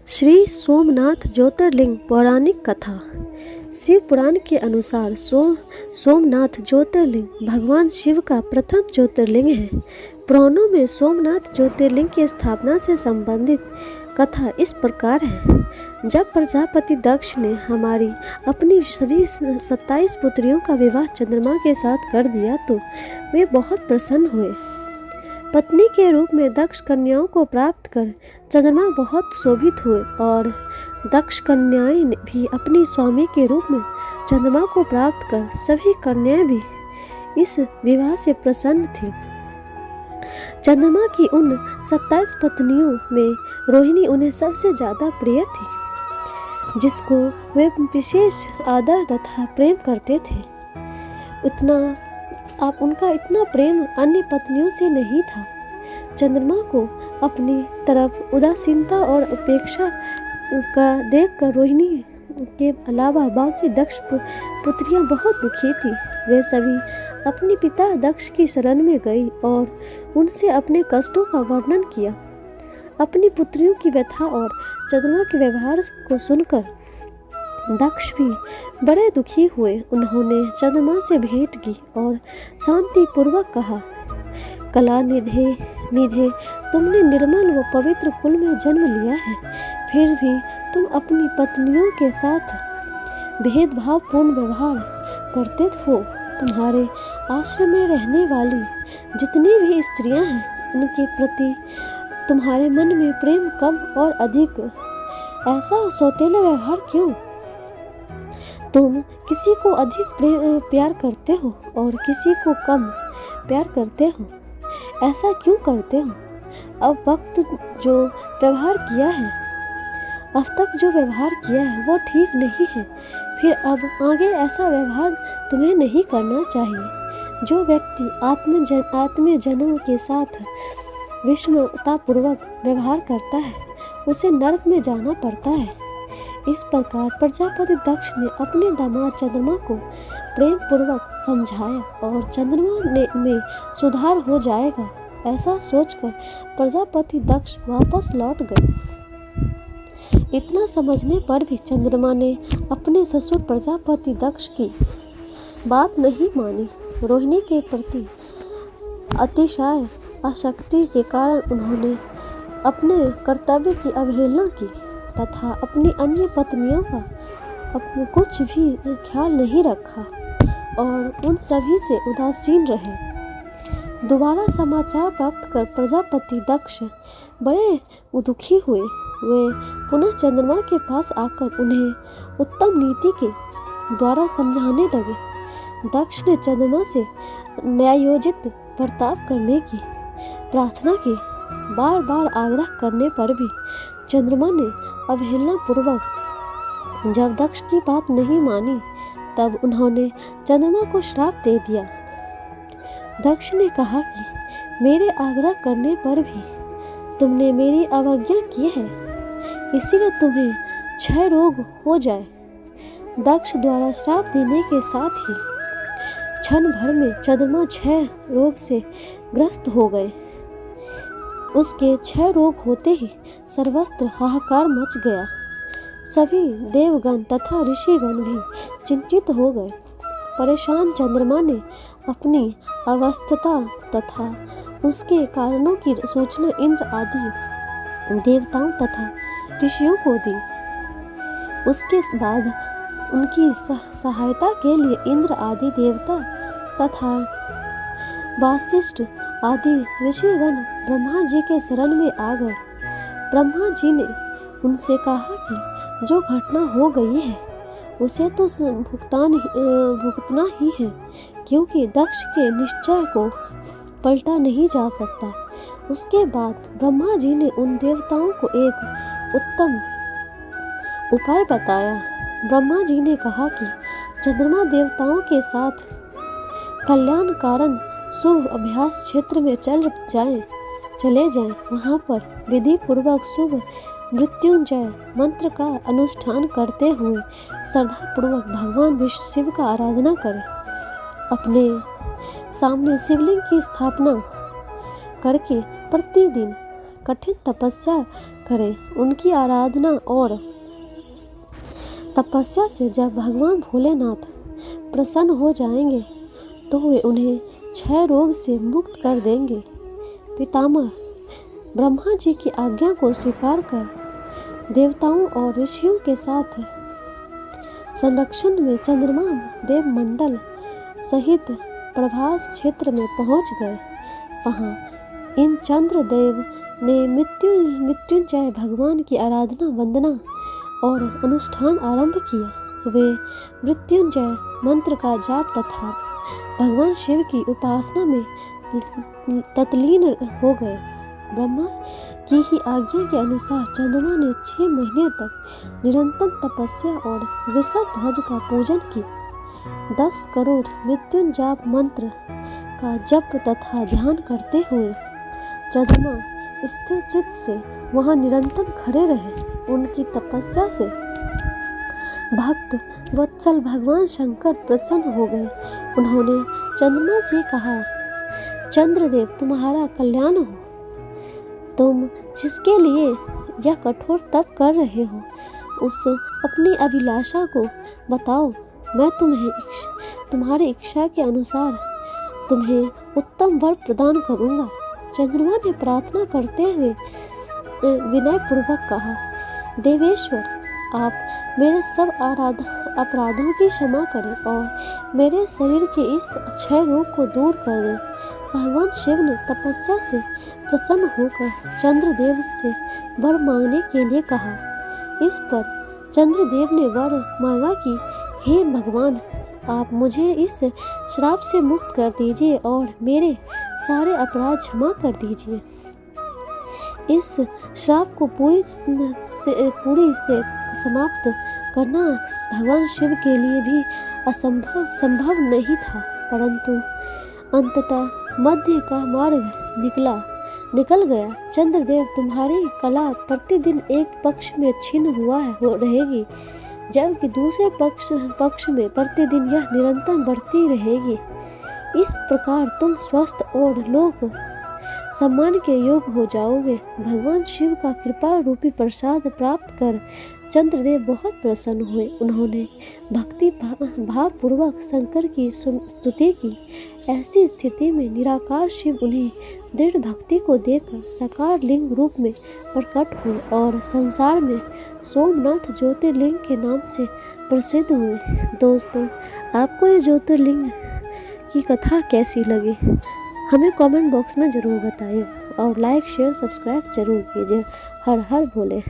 श्री सोमनाथ ज्योतिर्लिंग पौराणिक कथा। शिव पुराण के अनुसार सोमनाथ ज्योतिर्लिंग भगवान शिव का प्रथम ज्योतिर्लिंग है। पुराणों में सोमनाथ ज्योतिर्लिंग की स्थापना से संबंधित कथा इस प्रकार है। जब प्रजापति दक्ष ने अपनी सभी 27 पुत्रियों का विवाह चंद्रमा के साथ कर दिया तो वे बहुत प्रसन्न हुए। पत्नी के रूप में दक्ष कन्याओं को प्राप्त कर चंद्रमा बहुत शोभित हुए और दक्ष कन्याएं भी अपनी स्वामी के रूप में चंद्रमा को प्राप्त कर सभी कन्याएं भी इस विवाह से प्रसन्न थीं। चंद्रमा की उन 27 पत्नियों में रोहिणी उन्हें सबसे ज्यादा प्रिय थी, जिसको वे विशेष आदर तथा प्रेम करते थे। उनका इतना प्रेम अन्य पत्नियों से नहीं था। चंद्रमा को अपनी तरफ उदासीनता और उपेक्षा का देखकर रोहिणी के अलावा बाकी दक्ष पुत्रियां बहुत दुखी थीं। वे सभी अपने पिता दक्ष की शरण में गई और उनसे अपने कष्टों का वर्णन किया। अपनी पुत्रियों की व्यथा और चंद्रमा के व्यवहार को सुनकर दक्ष भी बड़े दुखी हुए। उन्होंने चंद्रमा से भेंट की और शांति पूर्वक कहा, कला निधे तुमने निर्मल व पवित्र कुल में जन्म लिया है, फिर भी तुम अपनी पत्नियों के साथ भेदभावपूर्ण व्यवहार करते हो। तुम्हारे आश्रम में रहने वाली जितनी भी स्त्रियां हैं, उनके प्रति तुम्हारे मन में प्रेम कम और अधिक। ऐसा सौतेला व्यवहार क्यों? तुम किसी को अधिक प्यार करते हो और किसी को कम प्यार करते हो। ऐसा क्यों करते हो? अब तक जो व्यवहार किया है वो ठीक नहीं है। फिर अब आगे ऐसा व्यवहार तुम्हें नहीं करना चाहिए। जो व्यक्ति आत्मजनों के साथ विषमतापूर्वक व्यवहार करता है, उसे नरक में जाना पड़ता है। इस प्रकार प्रजापति दक्ष ने अपने दामाद चंद्रमा को प्रेम पूर्वक समझाया और चंद्रमा में सुधार हो जाएगा। ऐसा सोचकर प्रजापति दक्ष वापस लौट गए। इतना समझने पर भी चंद्रमा ने अपने ससुर प्रजापति दक्ष की बात नहीं मानी। रोहिणी के प्रति अतिशय आसक्ति के कारण उन्होंने अपने कर्तव्य की अवहेलना की तथा अपनी अन्य पत्नियों का कुछ भी ख्याल नहीं रखा और उन सभी से उदासीन रहे। दोबारा समाचार प्राप्त कर प्रजापति दक्ष बड़े दुखी हुए। वे पुनः चंद्रमा के पास आकर उन्हें उत्तम नीति के द्वारा समझाने लगे। दक्ष ने चंद्रमा से न्यायोचित बर्ताव करने की प्रार्थना की। बार बार आग्रह करने पर भी चंद्रमा ने अवहेलना पूर्वक जब दक्ष की बात नहीं मानी, तब उन्होंने चंद्रमा को श्राप दे दिया। दक्ष ने कहा कि मेरे आग्रह करने पर भी तुमने मेरी अवज्ञा की है, इसीलिए तुम्हें क्षय रोग हो जाए। दक्ष द्वारा श्राप देने के साथ ही क्षण भर में चंद्रमा क्षय रोग से ग्रस्त हो गए। उसके क्षय रोग होते ही सर्वत्र हाहाकार मच गया। सभी देवगण तथा ऋषिगण भी चिंतित हो गए। परेशान चंद्रमा ने अपनी अवस्था तथा उसके कारणों की सूचना इंद्र आदि देवताओं तथा ऋषियों को दी। उसके बाद उनकी सहायता के लिए इंद्र आदि देवता तथा वासिष्ठ आदि ऋषिगण ब्रह्मा जी के शरण में आ गए। ब्रह्मा जी ने उनसे कहा कि जो घटना हो गई है उसे तो भुगतना ही है, क्योंकि दक्ष के निश्चय को पलटा नहीं जा सकता। उसके बाद ब्रह्मा जी ने उन देवताओं को एक उत्तम उपाय बताया। ब्रह्मा जी ने कहा कि चंद्रमा देवताओं के साथ कल्याण कारण शुभ अभ्यास क्षेत्र में चले जाएं। वहां पर विधि पूर्वक शुभ मृत्युंजय मंत्र का अनुष्ठान करते हुए श्रद्धा पूर्वक भगवान विष्णु शिव का आराधना करें। अपने सामने शिवलिंग की स्थापना करके प्रतिदिन कठिन तपस्या करें। उनकी आराधना और तपस्या से जब भगवान भोलेनाथ प्रसन्न हो जाएंगे तो वे उन्हें क्षय रोग से मुक्त कर देंगे। पितामह ब्रह्मा जी की आज्ञा को स्वीकार कर देवताओं और ऋषियों के साथ संरक्षण में चंद्रमा देव मंडल सहित प्रभास क्षेत्र में पहुंच गए। वहां इन चंद्रदेव ने मृत्युंजय भगवान की आराधना वंदना और अनुष्ठान आरंभ किया। वे मृत्युंजय मंत्र का जाप तथा भगवान शिव की उपासना में तल्लीन हो गए। ब्रह्मा की ही आज्ञा के अनुसार चंद्रमा ने 6 महीने तक निरंतर तपस्या और वृषभ ध्वज का पूजन किया। 10 करोड़ मृत्युंजाप मंत्र का जप तथा ध्यान करते हुए चंद्रमा स्थिर चित्त से वहां निरंतर खड़े रहे। उनकी तपस्या से भक्त वत्सल भगवान शंकर प्रसन्न हो गए। उन्होंने चंद्रमा से कहा, चंद्रदेव तुम्हारा कल्याण हो। तुम जिसके लिए यह कठोर तप कर रहे हो उस अपनी अभिलाषा को बताओ। मैं तुम्हारी इच्छा के अनुसार तुम्हें उत्तम वर प्रदान करूंगा। चंद्रमा ने प्रार्थना करते हुए विनय पूर्वक कहा, देवेश्वर आप मेरे सब अपराधों की क्षमा करें और मेरे शरीर के इस क्षय रोग को दूर कर दें। भगवान शिव ने तपस्या से प्रसन्न होकर चंद्रदेव से वर मांगने के लिए कहा। इस पर चंद्रदेव ने वर मांगा कि हे भगवान, आप मुझे इस श्राप से मुक्त कर दीजिए और मेरे सारे अपराध क्षमा कर दीजिए। इस श्राप को पूरी से समाप्त करना भगवान शिव के लिए भी संभव नहीं था, परंतु अंततः मध्य का मार्ग निकल गया। चंद्रदेव तुम्हारी कला प्रतिदिन एक पक्ष में क्षीण हो रहेगी, जबकि दूसरे पक्ष में प्रतिदिन यह निरंतर बढ़ती रहेगी। इस प्रकार तुम स्वस्थ और लोक सम्मान के योग्य हो जाओगे। भगवान शिव का कृपा रूपी प्रसाद प्राप्त कर चंद्रदेव बहुत प्रसन्न हुए। उन्होंने भक्ति भाव पूर्वक शंकर की स्तुति की। ऐसी स्थिति में निराकार शिव उन्हें दृढ़ भक्ति को देकर साकार लिंग रूप में प्रकट हुए और संसार में सोमनाथ ज्योतिर्लिंग के नाम से प्रसिद्ध हुए। दोस्तों, आपको ये ज्योतिर्लिंग की कथा कैसी लगी हमें कमेंट बॉक्स में ज़रूर बताइए और लाइक शेयर सब्सक्राइब जरूर कीजिए। हर हर भोले।